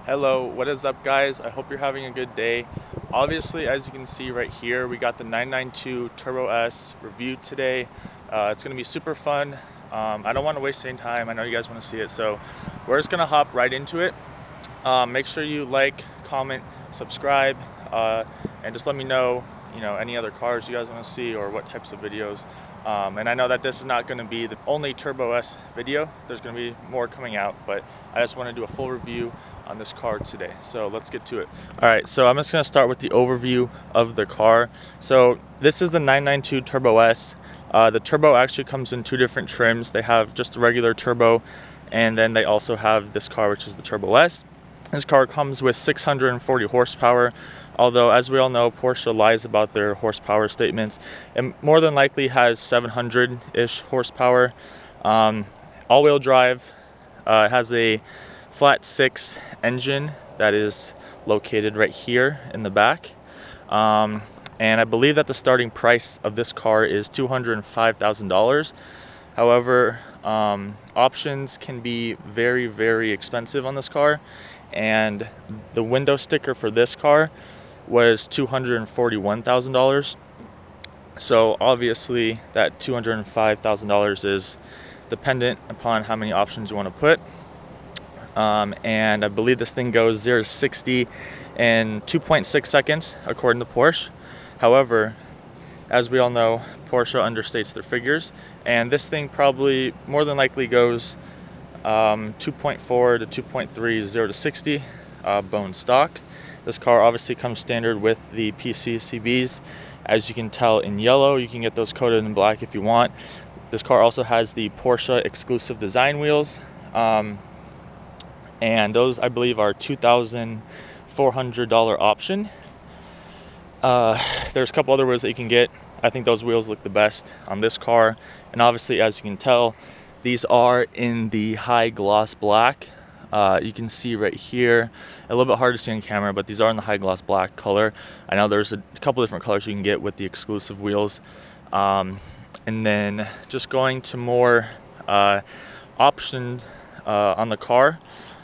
Hello, what is up guys? I hope you're having a good day. Obviously, as you can see right here, we got the 992 Turbo S review today. It's going to be super fun. I don't want to waste any time. I know you guys want to see it, so we're just going to hop right into it. Make sure you like, comment, subscribe, and just let me know, any other cars you guys want to see or what types of videos. And I know that this is not going to be the only Turbo S video. There's going to be more coming out, but I just want to do a full review on this car today, so let's get to it. All right, so I'm just going to start with the overview of the car. So this is the 992 Turbo S. The turbo actually comes in two different trims. They have just the regular turbo, and then they also have this car, which is the Turbo S. This car comes with 640 horsepower, although as we all know, Porsche lies about their horsepower statements. It more than likely has 700-ish horsepower. All-wheel drive. It has a flat 6 engine that is located right here in the back. And I believe that the starting price of this car is $205,000. However, options can be very, very expensive on this car. And the window sticker for this car was $241,000. So obviously that $205,000 is dependent upon how many options you want to put. And I believe this thing goes 0 to 60 in 2.6 seconds according to Porsche. However, as we all know, Porsche understates their figures, and this thing probably more than likely goes 2.4 to 2.3 0 to 60 bone stock. This car obviously comes standard with the PCCBs. As you can tell in yellow, you can get those coated in black if you want. This car also has the Porsche exclusive design wheels. And those, I believe, are $2,400 option. There's a couple other wheels that you can get. I think those wheels look the best on this car. And obviously, as you can tell, these are in the high gloss black. You can see right here, a little bit hard to see on camera, but these are in the high gloss black color. I know there's a couple different colors you can get with the exclusive wheels. And then just going to more options on the car.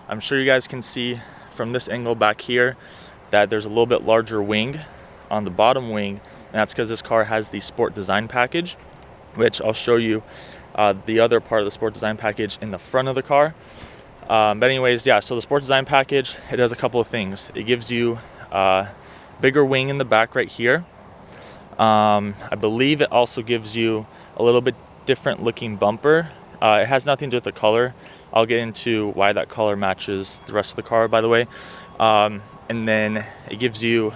I'm sure you guys can see from this angle back here that there's a little bit larger wing on the bottom wing, and that's because this car has the sport design package, which I'll show you the other part of the sport design package in the front of the car. But anyways, yeah, so the sport design package, it does a couple of things. It gives you a bigger wing in the back right here. I believe it also gives you a little bit different looking bumper. It has nothing to do with the color. I'll get into why that color matches the rest of the car, by the way. And then it gives you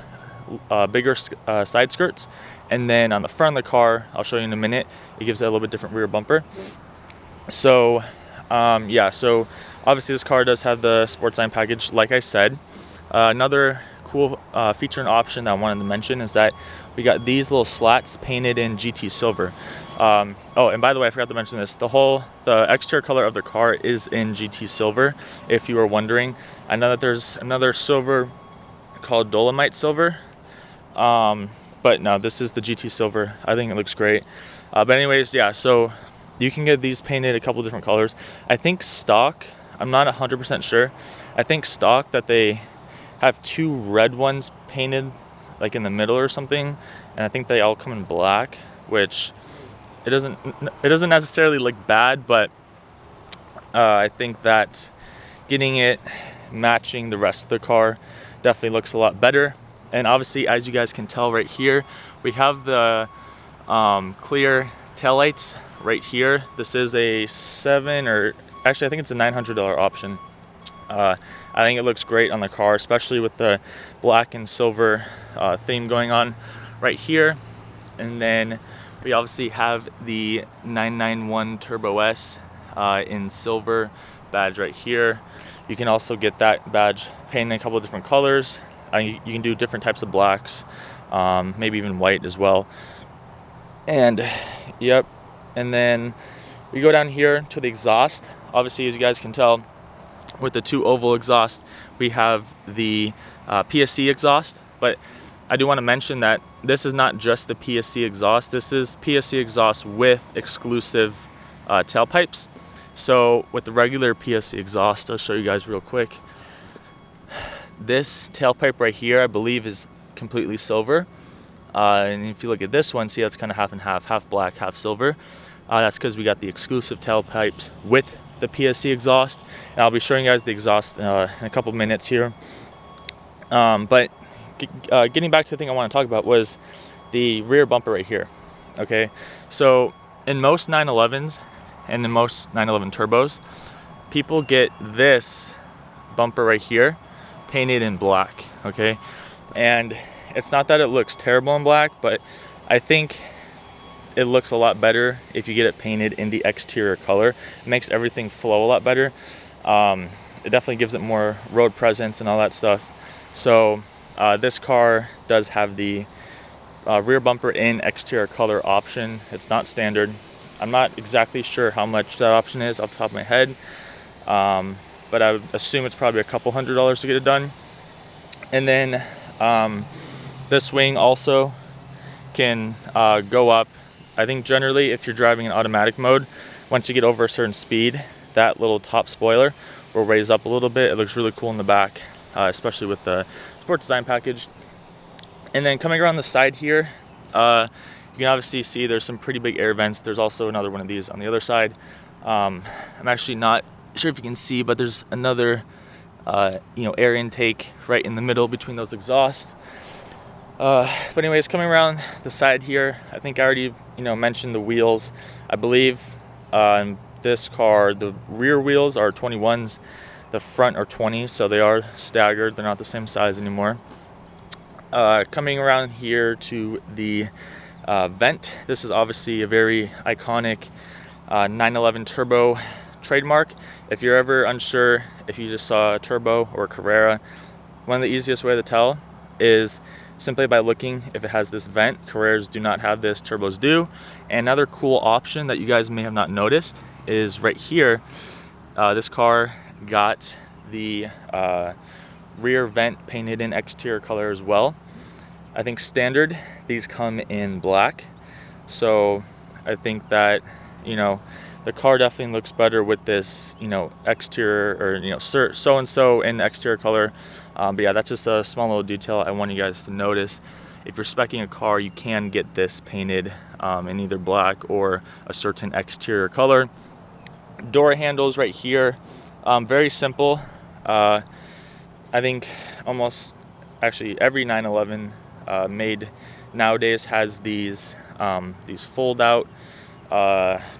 bigger side skirts. And then on the front of the car, I'll show you in a minute, it gives it a little bit different rear bumper. So, yeah, so obviously this car does have the sports design package, like I said. Another cool feature and option that I wanted to mention is that we got these little slats painted in GT silver. Oh, and by the way, I forgot to mention this. The exterior color of the car is in GT silver, if you were wondering. I know that there's another silver called Dolomite silver. But no, this is the GT silver. I think it looks great. But anyways, yeah, so you can get these painted a couple different colors. I think stock, I'm not 100% sure. I think stock that they have two red ones painted like in the middle or something. And I think they all come in black, which it doesn't necessarily look bad, but I think that getting it matching the rest of the car definitely looks a lot better. And obviously, as you guys can tell right here, we have the clear taillights right here. This is a I think it's a $900 option. I think it looks great on the car, especially with the black and silver theme going on right here. And then we obviously have the 991 Turbo S in silver badge right here. You can also get that badge painted in a couple of different colors. You can do different types of blacks, maybe even white as well. And yep, and then we go down here to the exhaust. Obviously, as you guys can tell, with the two oval exhaust, we have the PSC exhaust, but I do want to mention that this is not just the PSC exhaust. This is PSC exhaust with exclusive tailpipes. So with the regular PSC exhaust, I'll show you guys real quick. This tailpipe right here, I believe, is completely silver. And if you look at this one, see how it's kind of half and half black, half silver. That's because we got the exclusive tailpipes with the PSC exhaust. And I'll be showing you guys the exhaust in a couple minutes here. But getting back to the thing I want to talk about was the rear bumper right here. Okay, so in most 911s and in most 911 turbos, people get this bumper right here painted in black. Okay, and it's not that it looks terrible in black, but I think it looks a lot better if you get it painted in the exterior color. It makes everything flow a lot better. It definitely gives it more road presence and all that stuff. So this car does have the rear bumper in exterior color option. It's not standard. I'm not exactly sure how much that option is off the top of my head, but I would assume it's probably a couple $100s to get it done. And then this wing also can go up. I think generally if you're driving in automatic mode, once you get over a certain speed, that little top spoiler will raise up a little bit. It looks really cool in the back, especially with the sport design package. And then coming around the side here, you can obviously see there's some pretty big air vents. There's also another one of these on the other side. I'm actually not sure if you can see, but there's another air intake right in the middle between those exhausts. But anyways, coming around the side here, I think I already mentioned the wheels. I believe in this car the rear wheels are 21s, the front are 20s, so they are staggered. They're not the same size anymore. Coming around here to the vent, this is obviously a very iconic 911 turbo trademark. If you're ever unsure if you just saw a turbo or a Carrera, one of the easiest way to tell is simply by looking if it has this vent. Carreras do not have this, turbos do. And another cool option that you guys may have not noticed is right here. This car got the rear vent painted in exterior color as well. I think standard, these come in black. So I think that, the car definitely looks better with this, exterior or, so-and-so in exterior color. But yeah, that's just a small little detail I want you guys to notice. If you're speccing a car, you can get this painted in either black or a certain exterior color. Door handles right here, very simple. I think almost, actually every 911 made nowadays has these fold out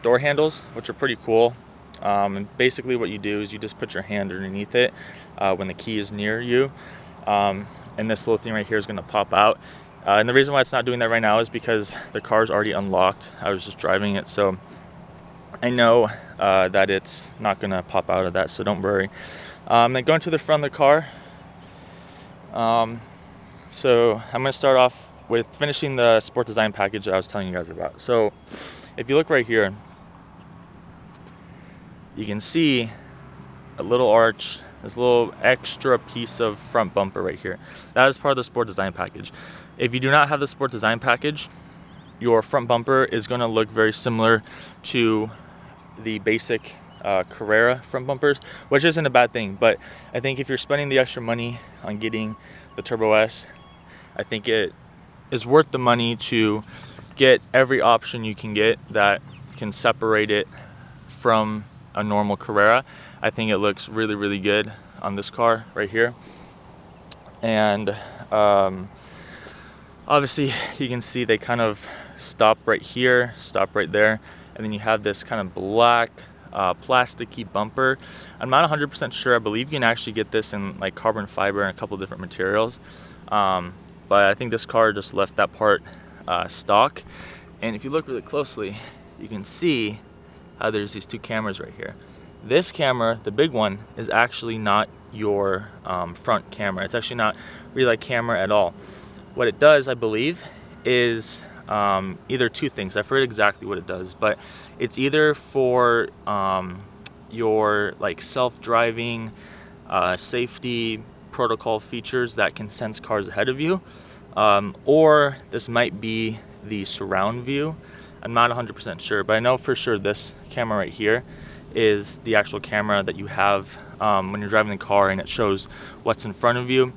door handles, which are pretty cool. And basically what you do is you just put your hand underneath it when the key is near you, and this little thing right here is going to pop out. And the reason why it's not doing that right now is because the car is already unlocked. I was just driving it, so I know that it's not going to pop out of that, so don't worry. Then going to the front of the car, so I'm going to start off with finishing the sport design package that I was telling you guys about. So if you look right here, you can see a little arch, this little extra piece of front bumper right here. That is part of the sport design package. If you do not have the sport design package, your front bumper is going to look very similar to the basic Carrera front bumpers, which isn't a bad thing. But I think if you're spending the extra money on getting the Turbo S, I think it is worth the money to get every option you can get that can separate it from a normal Carrera. I think it looks really, really good on this car right here. And obviously you can see they kind of stop right here, stop right there, and then you have this kind of black plasticky bumper. I'm not 100% sure. I believe you can actually get this in like carbon fiber and a couple different materials, but I think this car just left that part stock. And if you look really closely, you can see how there's these two cameras right here. This camera, the big one, is actually not your front camera. It's actually not really like camera at all. What it does, I believe, is either two things. I forget exactly what it does, but it's either for your like self-driving safety protocol features that can sense cars ahead of you, or this might be the surround view. I'm not 100% sure, but I know for sure this camera right here is the actual camera that you have when you're driving the car, and it shows what's in front of you.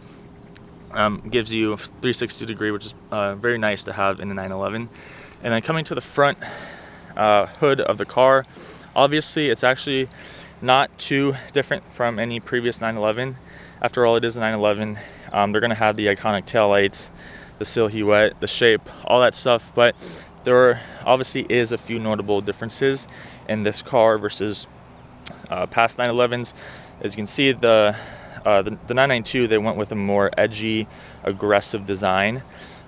Gives you a 360 degree, which is very nice to have in the 911. And then coming to the front hood of the car, obviously it's actually not too different from any previous 911. After all, it is a 911. They're going to have the iconic taillights, the silhouette, the shape, all that stuff, but there obviously is a few notable differences in this car versus past 911s. As you can see, the 992, they went with a more edgy, aggressive design.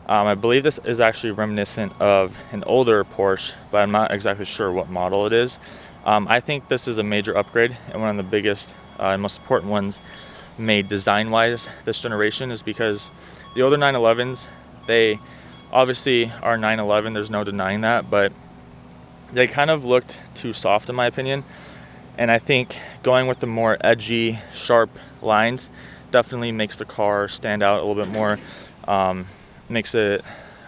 I believe this is actually reminiscent of an older Porsche, but I'm not exactly sure what model it is. I think this is a major upgrade, and one of the biggest and most important ones made design-wise this generation is because the older 911s, they obviously are 911, there's no denying that, but they kind of looked too soft in my opinion. And I think going with the more edgy, sharp lines definitely makes the car stand out a little bit more, makes it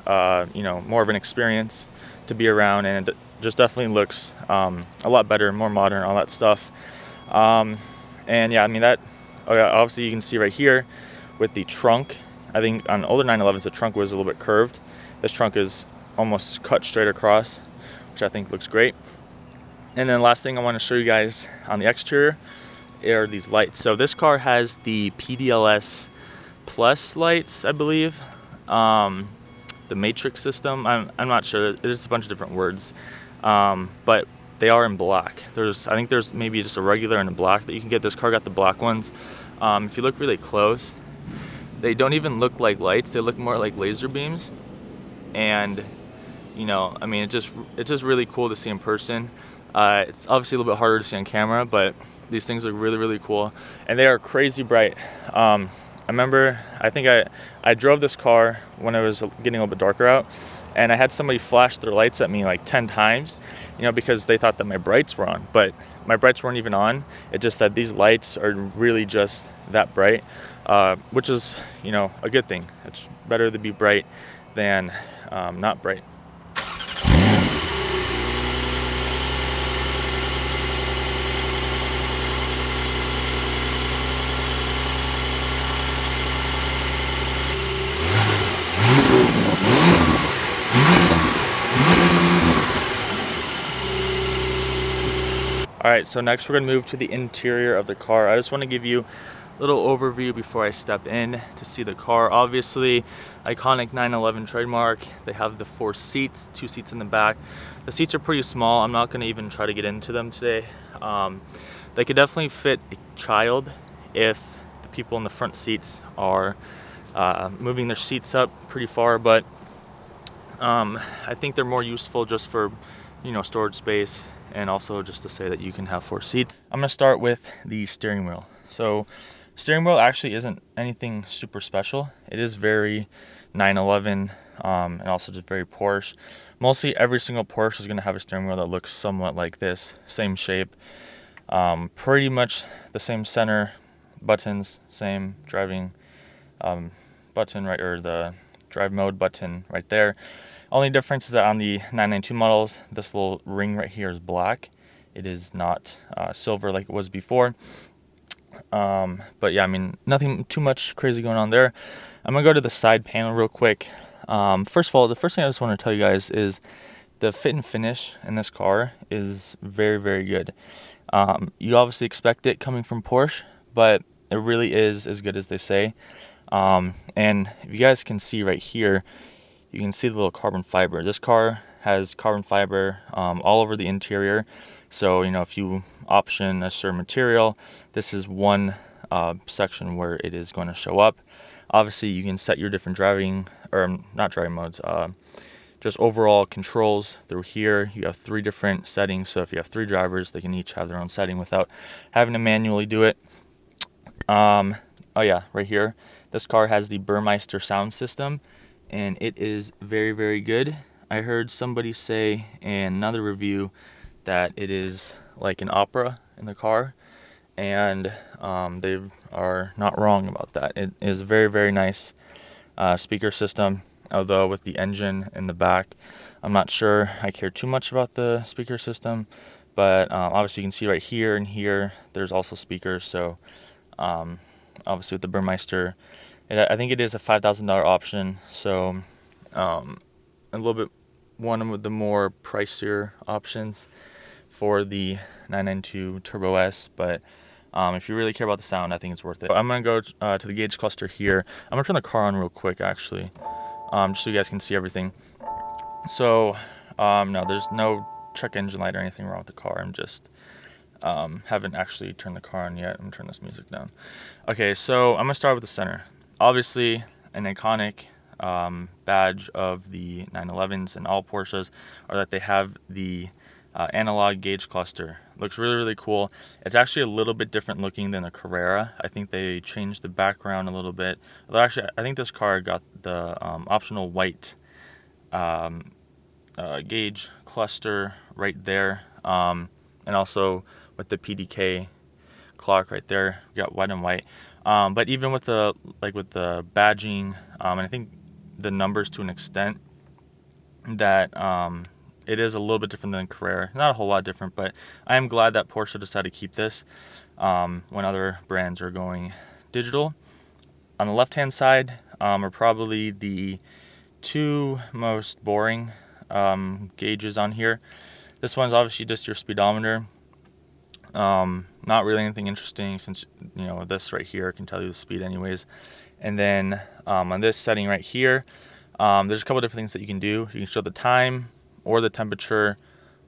more of an experience to be around, and it just definitely looks a lot better, more modern, all that stuff. And yeah, I mean that obviously you can see right here with the trunk. I think on older 911s the trunk was a little bit curved. This trunk is almost cut straight across, which I think looks great. And then last thing I want to show you guys on the exterior are these lights. So this car has the PDLS Plus lights, I believe. The matrix system, I'm not sure. There's a bunch of different words, but they are in black. I think there's maybe just a regular and a black that you can get. This car got the black ones. If you look really close, they don't even look like lights. They look more like laser beams. And I mean, it's just really cool to see in person. It's obviously a little bit harder to see on camera, but these things look really, really cool, and they are crazy bright. I remember, I think I drove this car when it was getting a little bit darker out, and I had somebody flash their lights at me like 10 times, because they thought that my brights were on, but my brights weren't even on. It's just that these lights are really just that bright, which is, a good thing. It's better to be bright than not bright. Alright, so next we're going to move to the interior of the car. I just want to give you a little overview before I step in to see the car. Obviously, iconic 911 trademark. They have the 4 seats, 2 seats in the back. The seats are pretty small. I'm not going to even try to get into them today. They could definitely fit a child if the people in the front seats are moving their seats up pretty far, but I think they're more useful just for storage space, and also just to say that you can have 4 seats. I'm going to start with the steering wheel. So steering wheel actually isn't anything super special. It is very 911 and also just very Porsche. Mostly every single Porsche is going to have a steering wheel that looks somewhat like this, same shape, pretty much the same center buttons, same driving button right, or the drive mode button right there. Only difference is that on the 992 models, this little ring right here is black. It is not silver like it was before. But yeah, I mean, nothing too much crazy going on there. I'm gonna go to the side panel real quick. First of all, the first thing I just want to tell you guys is the fit and finish in this car is very, very good. You obviously expect it coming from Porsche, but it really is as good as they say. And if you guys can see right here, you can see the little carbon fiber. This car has carbon fiber all over the interior. So, if you option a certain material, this is one section where it is going to show up. Obviously, you can set your different driving, or not driving modes, just overall controls through here. You have 3 different settings. So if you have 3 drivers, they can each have their own setting without having to manually do it. Oh yeah, right here. This car has the Burmeister sound system, and it is very, very good. I heard somebody say in another review that it is like an opera in the car, and they are not wrong about that. It is a very, very nice speaker system, although with the engine in the back, I'm not sure I care too much about the speaker system, But obviously you can see right here and here there's also speakers. So obviously with the Burmeister, I think it is a $5,000 option. So a little bit one of the more pricier options for the 992 Turbo S, but if you really care about the sound, I think it's worth it. I'm going to go to the gauge cluster here. I'm going to turn the car on real quick, actually, just so you guys can see everything. So, no, there's no check engine light or anything wrong with the car. I'm just haven't actually turned the car on yet. I'm going to turn this music down. Okay, so I'm going to start with the center. Obviously, an iconic badge of the 911s and all Porsches are that they have the analog gauge cluster. Looks really, really cool. It's actually a little bit different looking than a Carrera. I think they changed the background a little bit. Although actually, I think this car got the optional white gauge cluster right there, and also with the PDK clock right there, we got white and white. But even with the badging, and I think the numbers to an extent, that it is a little bit different than Carrera. Not a whole lot different, but I am glad that Porsche decided to keep this when other brands are going digital. On the left-hand side are probably the two most boring gauges on here. This one's obviously just your speedometer. Not really anything interesting, since this right here can tell you the speed anyways. And then on this setting right here, there's a couple different things that you can do. You can show the time or the temperature,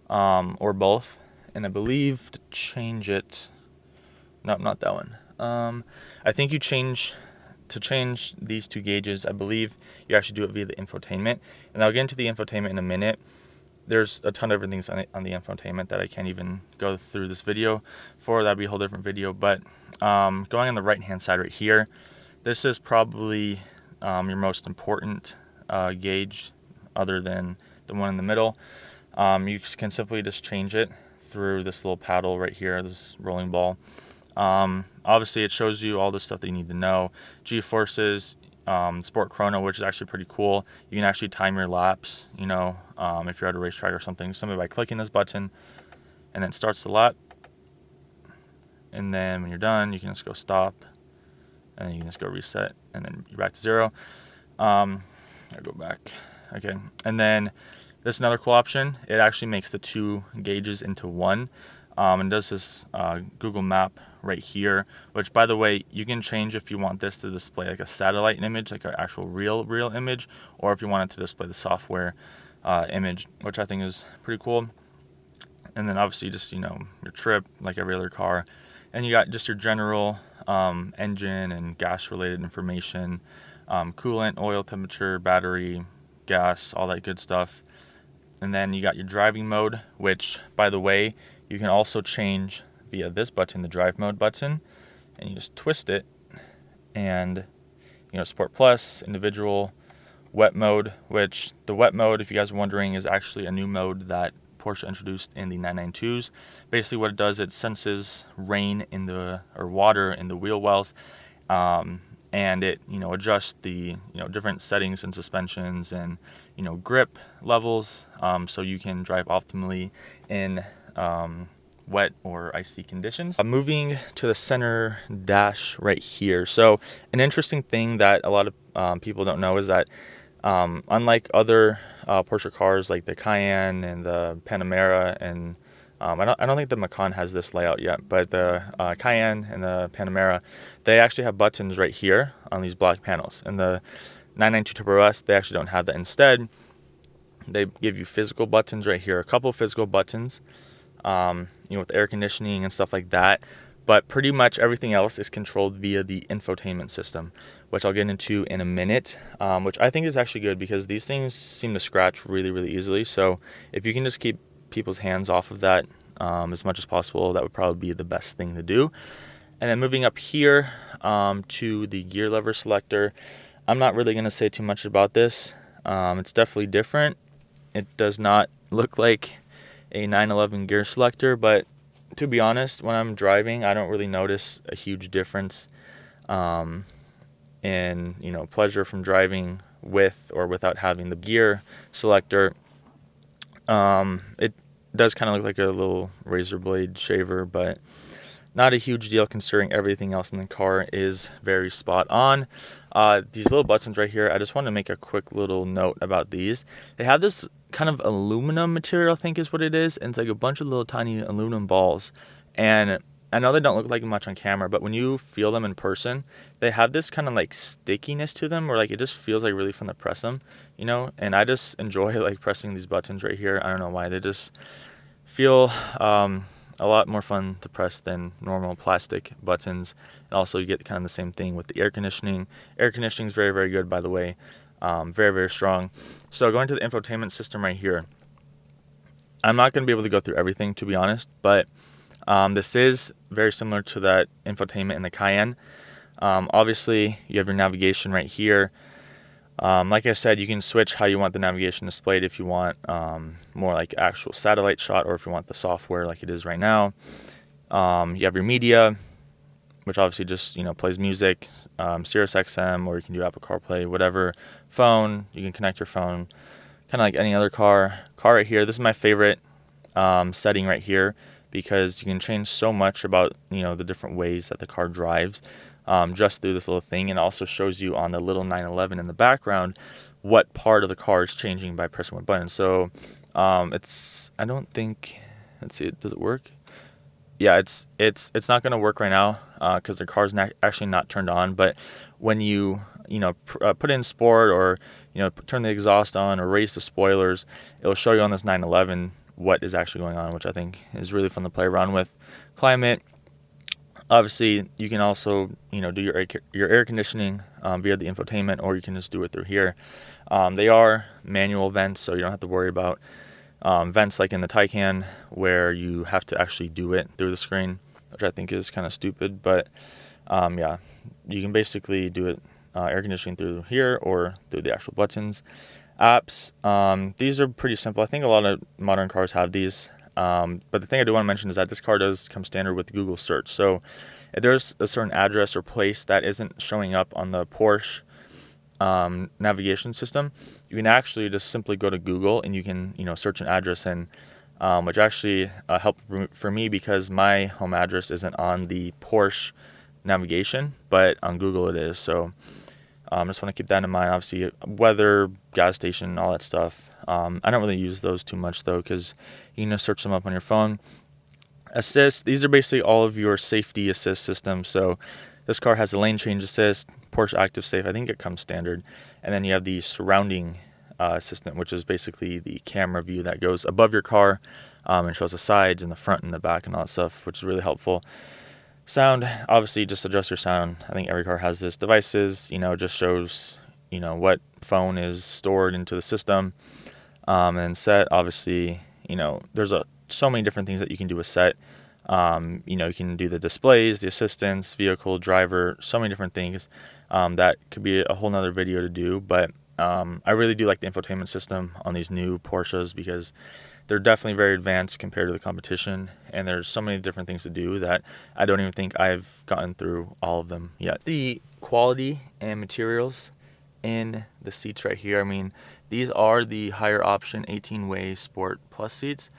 or both. And I believe to change it, no, not that one. I think to change these two gauges, I believe you actually do it via the infotainment. And I'll get into the infotainment in a minute. There's a ton of different things on the infotainment that I can't even go through this video for. That'd be a whole different video. But going on the right-hand side right here, this is probably your most important gauge, other than the one in the middle. You can simply just change it through this little paddle right here, this rolling ball. Obviously, it shows you all the stuff that you need to know. G-forces, Sport Chrono, which is actually pretty cool. You can actually time your laps, if you're at a racetrack or something, simply by clicking this button, and then it starts the lap. And then when you're done, you can just go stop, and then you can just go reset, and then you're back to zero. I'll go back. Okay, and then this is another cool option. It actually makes the two gauges into one, and does this Google map right here, which, by the way, you can change if you want this to display like a satellite image, like an actual real image, or if you want it to display the software image, which I think is pretty cool. And then obviously just your trip, like every other car, and you got just your general engine and gas related information, coolant, oil temperature, battery, gas, all that good stuff. And then you got your driving mode, which, by the way, you can also change via this button, the drive mode button, and you just twist it, and Sport Plus, individual, wet mode, which the wet mode, if you guys are wondering, is actually a new mode that Porsche introduced in the 992s. Basically what it does, it senses rain or water in the wheel wells, and it adjusts the different settings and suspensions and grip levels, so you can drive optimally in wet or icy conditions. Moving to the center dash right here. So an interesting thing that a lot of people don't know is that unlike other Porsche cars like the Cayenne and the Panamera, and I don't think the Macan has this layout yet, but the Cayenne and the Panamera, they actually have buttons right here on these black panels. And the 992 Turbo S, they actually don't have that. Instead, they give you physical buttons right here, a couple of physical buttons, with air conditioning and stuff like that. But pretty much everything else is controlled via the infotainment system, which I'll get into in a minute, which I think is actually good because these things seem to scratch really, really easily. So if you can just keep people's hands off of that as much as possible, that would probably be the best thing to do. And then moving up here to the gear lever selector, I'm not really going to say too much about this. It's definitely different. It does not look like a 911 gear selector, but to be honest, when I'm driving, I don't really notice a huge difference in pleasure from driving with or without having the gear selector. It does kind of look like a little razor blade shaver, but not a huge deal considering everything else in the car is very spot on. These little buttons right here, I just want to make a quick little note about these. They have this kind of aluminum material, I think is what it is, and it's like a bunch of little tiny aluminum balls. And I know they don't look like much on camera, but when you feel them in person, they have this kind of like stickiness to them, where like it just feels like really fun to press them, you know. And I just enjoy like pressing these buttons right here. I don't know why, they just feel a lot more fun to press than normal plastic buttons. And also you get kind of the same thing with the air conditioning. Air conditioning is very, very good, by the way. Very, very strong. So going to the infotainment system right here, I'm not going to be able to go through everything, to be honest, but this is very similar to that infotainment in the Cayenne. Obviously you have your navigation right here. Like I said, you can switch how you want the navigation displayed, if you want more like actual satellite shot, or if you want the software like it is right now. You have your media, which obviously just, you know, plays music, Sirius XM, or you can do Apple CarPlay, whatever. Phone, you can connect your phone, kind of like any other car. Car right here, this is my favorite setting right here, because you can change so much about, you know, the different ways that the car drives. Just through this little thing, and also shows you on the little 911 in the background what part of the car is changing by pressing one button. So I don't think, let's see, does it work? Yeah, it's not going to work right now because the car's actually not turned on. But when you put in sport, or turn the exhaust on or raise the spoilers, it'll show you on this 911 what is actually going on, which I think is really fun to play around with. Climate. Obviously, you can also, do your air conditioning via the infotainment, or you can just do it through here. They are manual vents, so you don't have to worry about vents like in the Taycan, where you have to actually do it through the screen, which I think is kind of stupid. But yeah, you can basically do it air conditioning through here or through the actual buttons. Apps, these are pretty simple. I think a lot of modern cars have these. But the thing I do want to mention is that this car does come standard with Google search. So if there's a certain address or place that isn't showing up on the Porsche navigation system, you can actually just simply go to Google and you can search an address in, which actually helped for me, because my home address isn't on the Porsche navigation, but on Google it is. So I just want to keep that in mind. Obviously, weather, gas station, all that stuff. I don't really use those too much though, because you can just search them up on your phone. Assist, these are basically all of your safety assist systems. So this car has the lane change assist, Porsche Active Safe, I think it comes standard. And then you have the surrounding assistant, which is basically the camera view that goes above your car and shows the sides and the front and the back and all that stuff, which is really helpful. Sound, obviously just adjust your sound. I think every car has this. Devices, just shows what phone is stored into the system. And set, obviously, there's so many different things that you can do with set. You can do the displays, the assistants, vehicle, driver, so many different things. That could be a whole nother video to do. But I really do like the infotainment system on these new Porsches, because they're definitely very advanced compared to the competition. And there's so many different things to do that I don't even think I've gotten through all of them yet. The quality and materials in the seats right here, I mean, these are the higher option 18-way Sport Plus seats,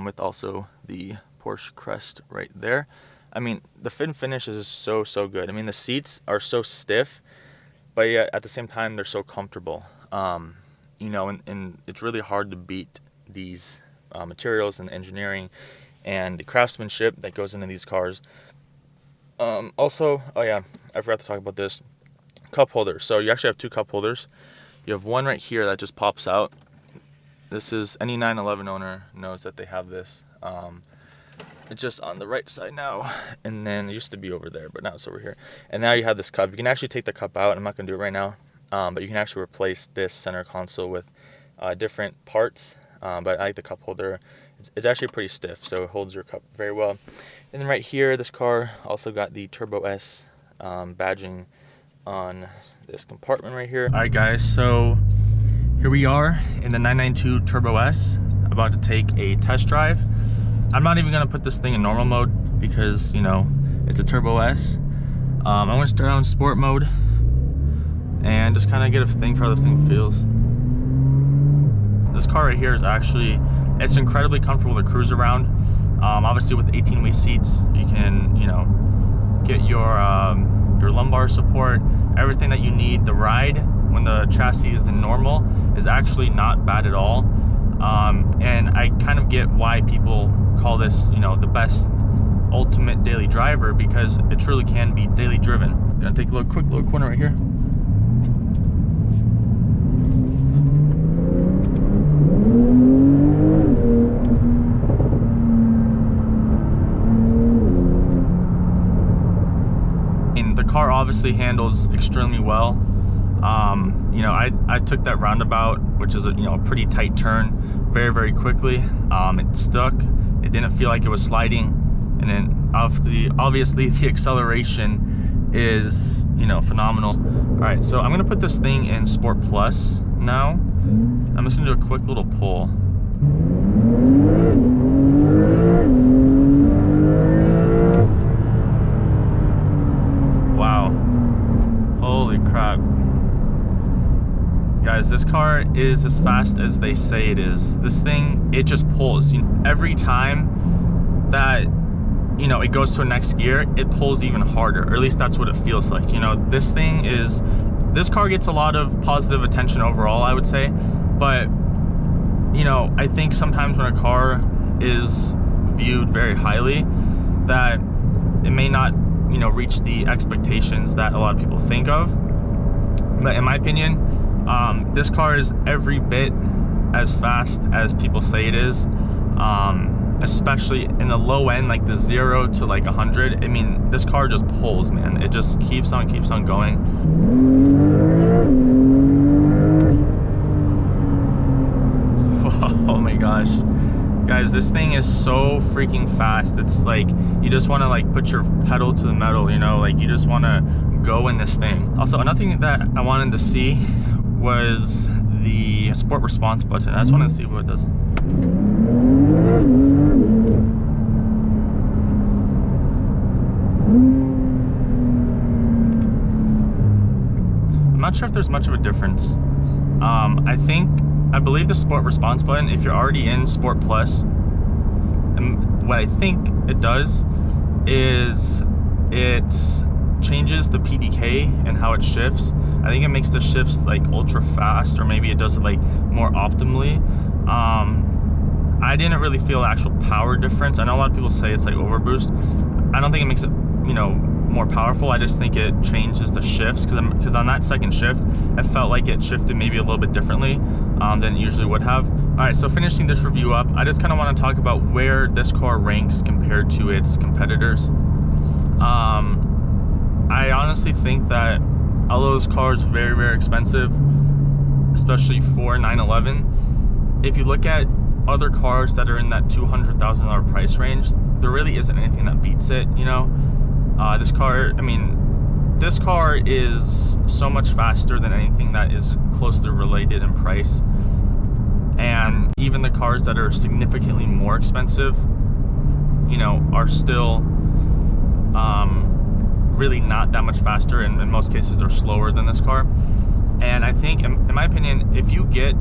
with also the Porsche crest right there. I mean, the fit and finish is so good. I mean, the seats are so stiff, but yet at the same time they're so comfortable. And it's really hard to beat these materials and engineering and the craftsmanship that goes into these cars. Also, oh yeah, I forgot to talk about this. Cup holders. So you actually have two cup holders. You have one right here that just pops out. This is, any 911 owner knows that they have this. It's just on the right side now, and then it used to be over there, but now it's over here. And now you have this cup. You can actually take the cup out. I'm not going to do it right now, but you can actually replace this center console with different parts. But I like the cup holder. It's actually pretty stiff, so it holds your cup very well. And then right here, this car also got the Turbo S badging on this compartment right here. All right, guys, so here we are in the 992 Turbo S, about to take a test drive. I'm not even gonna put this thing in normal mode because it's a Turbo S. I'm gonna start out in sport mode and just kind of get a thing for how this thing feels. This car right here is actually It's incredibly comfortable to cruise around. Obviously with 18-way seats, you can, you know, get your lumbar support, everything that you need. The ride when the chassis is in normal is actually not bad at all. And I kind of get why people call this, you know, the best ultimate daily driver, because it truly can be daily driven. Gonna take a quick little corner right here. And the car obviously handles extremely well. You know, I took that roundabout, which is a, you know, a pretty tight turn, very, very quickly. It stuck. It didn't feel like it was sliding. And then obviously the acceleration is, you know, phenomenal. All right, so I'm gonna put this thing in Sport Plus now. I'm just gonna do a quick little pull. Wow, holy crap. Guys, this car is as fast as they say it is. This thing, it just pulls. You know, every time that, you know, it goes to a next gear, it pulls even harder, or at least that's what it feels like. You know, this car gets a lot of positive attention overall, I would say, but, you know, I think sometimes when a car is viewed very highly, that it may not, you know, reach the expectations that a lot of people think of. But in my opinion, this car is every bit as fast as people say it is, especially in the low end, like the 0 to like 100. I mean, this car just pulls, man. It just keeps on going. Oh my gosh. Guys, this thing is so freaking fast. It's like, you just want to like put your pedal to the metal, you know, like you just want to go in this thing. Also, another thing that I wanted to see was the sport response button. I just wanted to see what it does. I'm not sure if there's much of a difference. I believe the sport response button, if you're already in Sport Plus, and what I think it does is it changes the PDK and how it shifts. I think it makes the shifts like ultra fast, or maybe it does it like more optimally. I didn't really feel the actual power difference. I know a lot of people say it's like overboost. I don't think it makes it, you know, more powerful. I just think it changes the shifts, because on that second shift, it felt like it shifted maybe a little bit differently than it usually would have. All right, so finishing this review up, I just kind of want to talk about where this car ranks compared to its competitors. I honestly think that although this car is very, very expensive, especially for 911, if you look at other cars that are in that $200,000 price range, there really isn't anything that beats it, you know? This car, I mean, this car is so much faster than anything that is closely related in price. And even the cars that are significantly more expensive, you know, are still really not that much faster, and in most cases are slower than this car. And I think, in my opinion, if you get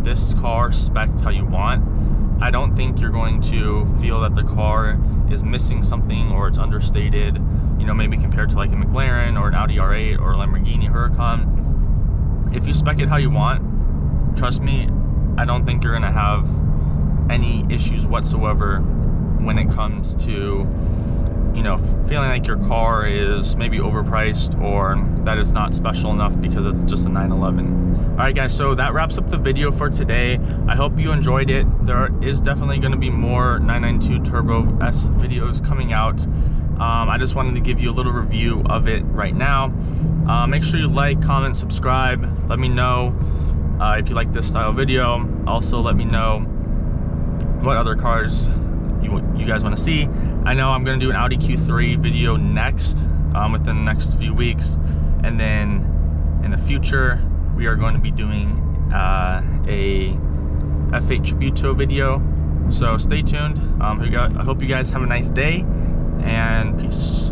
this car spec'd how you want, I don't think you're going to feel that the car is missing something or it's understated, you know, maybe compared to like a McLaren or an Audi R8 or a Lamborghini Huracan. If you spec it how you want, trust me, I don't think you're gonna have any issues whatsoever when it comes to, you know, feeling like your car is maybe overpriced or that it's not special enough because it's just a 911. All right, guys, so that wraps up the video for today. I hope you enjoyed it. There is definitely going to be more 992 Turbo S videos coming out. I just wanted to give you a little review of it right now. Make sure you like, comment, subscribe. Let me know if you like this style video. Also, let me know what other cars you guys want to see. I know I'm going to do an Audi Q3 video next, within the next few weeks, and then in the future we are going to be doing a F8 Tributo video. So stay tuned. I hope you guys have a nice day, and peace.